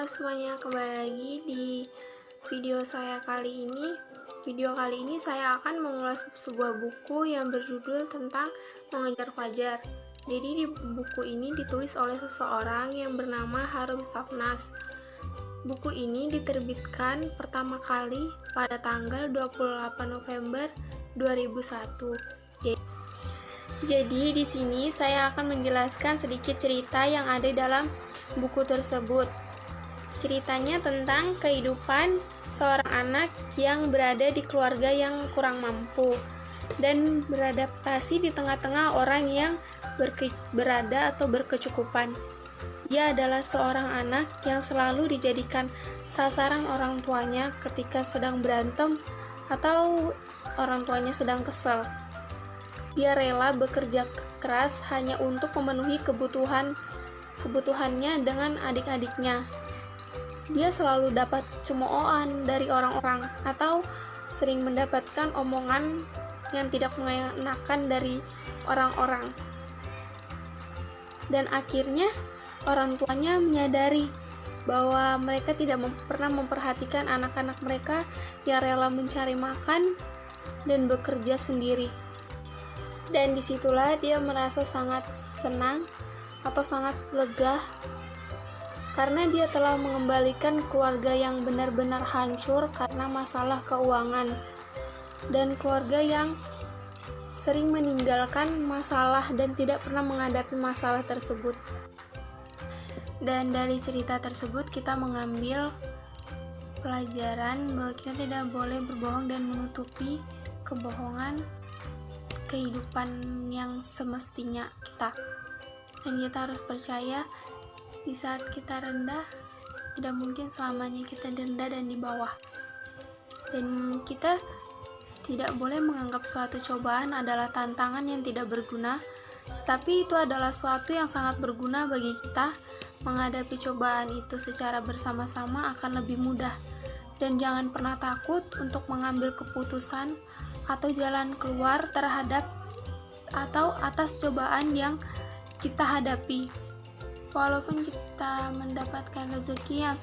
Halo semuanya, kembali lagi di video saya kali ini. Video kali ini saya akan mengulas sebuah buku yang berjudul tentang Mengejar Fajar. Jadi di buku ini ditulis oleh seseorang yang bernama Harun Safnas. Buku ini diterbitkan pertama kali pada tanggal 28 November 2001. Jadi di sini saya akan menjelaskan sedikit cerita yang ada dalam buku tersebut. Ceritanya tentang kehidupan seorang anak yang berada di keluarga yang kurang mampu dan beradaptasi di tengah-tengah orang yang berada atau berkecukupan. Dia adalah seorang anak yang selalu dijadikan sasaran orang tuanya ketika sedang berantem atau orang tuanya sedang kesal. Dia rela bekerja keras hanya untuk memenuhi kebutuhannya dengan adik-adiknya. Dia selalu dapat cemoohan dari orang-orang atau sering mendapatkan omongan yang tidak mengenakan dari orang-orang. Dan akhirnya orang tuanya menyadari bahwa mereka tidak pernah memperhatikan anak-anak mereka yang rela mencari makan dan bekerja sendiri. Dan disitulah dia merasa sangat senang atau sangat lega karena dia telah mengembalikan keluarga yang benar-benar hancur karena masalah keuangan dan keluarga yang sering meninggalkan masalah dan tidak pernah menghadapi masalah tersebut. Dan dari cerita tersebut kita mengambil pelajaran bahwa kita tidak boleh berbohong dan menutupi kebohongan kehidupan yang semestinya kita. Dan kita harus percaya di saat kita rendah, tidak mungkin selamanya kita rendah dan di bawah. Dan kita tidak boleh menganggap suatu cobaan adalah tantangan yang tidak berguna, tapi itu adalah suatu yang sangat berguna bagi kita. Menghadapi cobaan itu secara bersama-sama akan lebih mudah. Dan jangan pernah takut untuk mengambil keputusan atau jalan keluar terhadap atau atas cobaan yang kita hadapi. Walaupun kita mendapatkan rezeki yang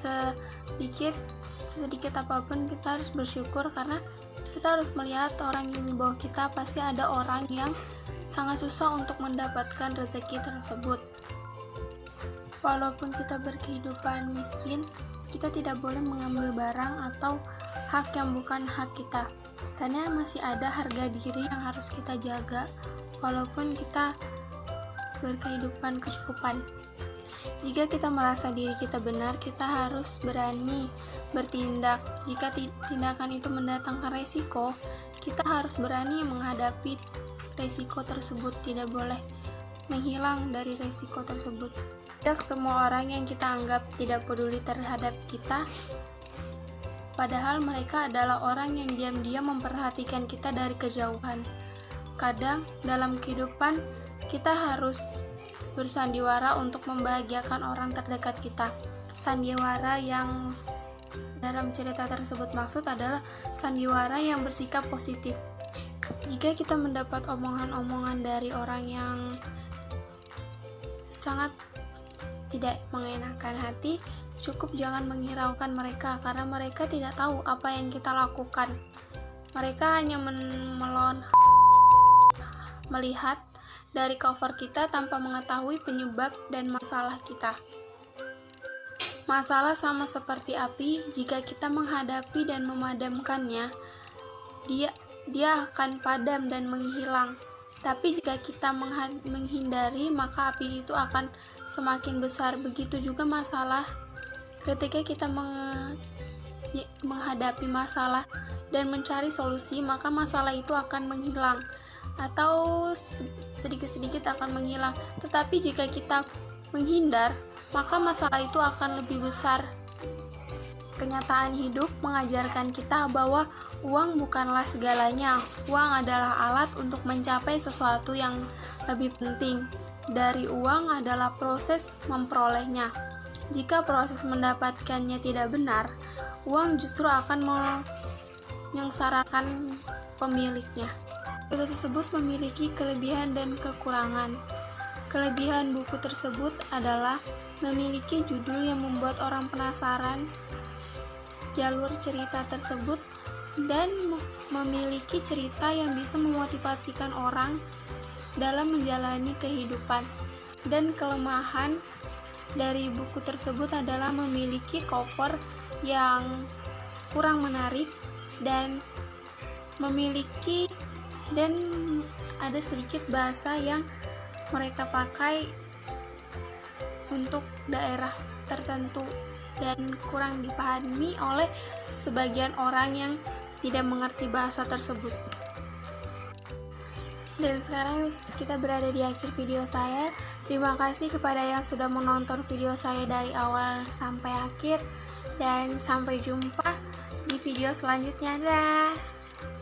sedikit apapun, kita harus bersyukur karena kita harus melihat orang yang di bawah kita. Pasti ada orang yang sangat susah untuk mendapatkan rezeki tersebut. Walaupun kita berkehidupan miskin, kita tidak boleh mengambil barang atau hak yang bukan hak kita, karena masih ada harga diri yang harus kita jaga walaupun kita berkehidupan kecukupan. Jika kita merasa diri kita benar, kita harus berani bertindak. Jika tindakan itu mendatangkan resiko, kita harus berani menghadapi resiko tersebut, tidak boleh menghilang dari resiko tersebut. Tidak semua orang yang kita anggap tidak peduli terhadap kita, padahal mereka adalah orang yang diam-diam memperhatikan kita dari kejauhan. Kadang dalam kehidupan kita harus bersandiwara untuk membahagiakan orang terdekat kita. Sandiwara yang dalam cerita tersebut maksud adalah sandiwara yang bersikap positif. Jika kita mendapat omongan-omongan dari orang yang sangat tidak mengenakan hati, cukup jangan menghiraukan mereka karena mereka tidak tahu apa yang kita lakukan. Mereka hanya melihat dari cover kita tanpa mengetahui penyebab dan masalah kita. Masalah sama seperti api, jika kita menghadapi dan memadamkannya, dia akan padam dan menghilang. Tapi jika kita menghindari, maka api itu akan semakin besar. Begitu juga masalah. Ketika kita menghadapi masalah dan mencari solusi, maka masalah itu akan menghilang atau sedikit-sedikit akan menghilang. Tetapi jika kita menghindar, maka masalah itu akan lebih besar. Kenyataan hidup mengajarkan kita bahwa uang bukanlah segalanya. Uang adalah alat untuk mencapai sesuatu yang lebih penting. Dari uang adalah proses memperolehnya. Jika proses mendapatkannya tidak benar, uang justru akan menyengsarakan pemiliknya. Itu tersebut memiliki kelebihan dan kekurangan. Kelebihan buku tersebut adalah memiliki judul yang membuat orang penasaran, jalur cerita tersebut, dan memiliki cerita yang bisa memotivasikan orang dalam menjalani kehidupan. Dan kelemahan dari buku tersebut adalah memiliki cover yang kurang menarik dan ada sedikit bahasa yang mereka pakai untuk daerah tertentu dan kurang dipahami oleh sebagian orang yang tidak mengerti bahasa tersebut. Dan sekarang kita berada di akhir video saya. Terima kasih kepada yang sudah menonton video saya dari awal sampai akhir, dan sampai jumpa di video selanjutnya. Dah.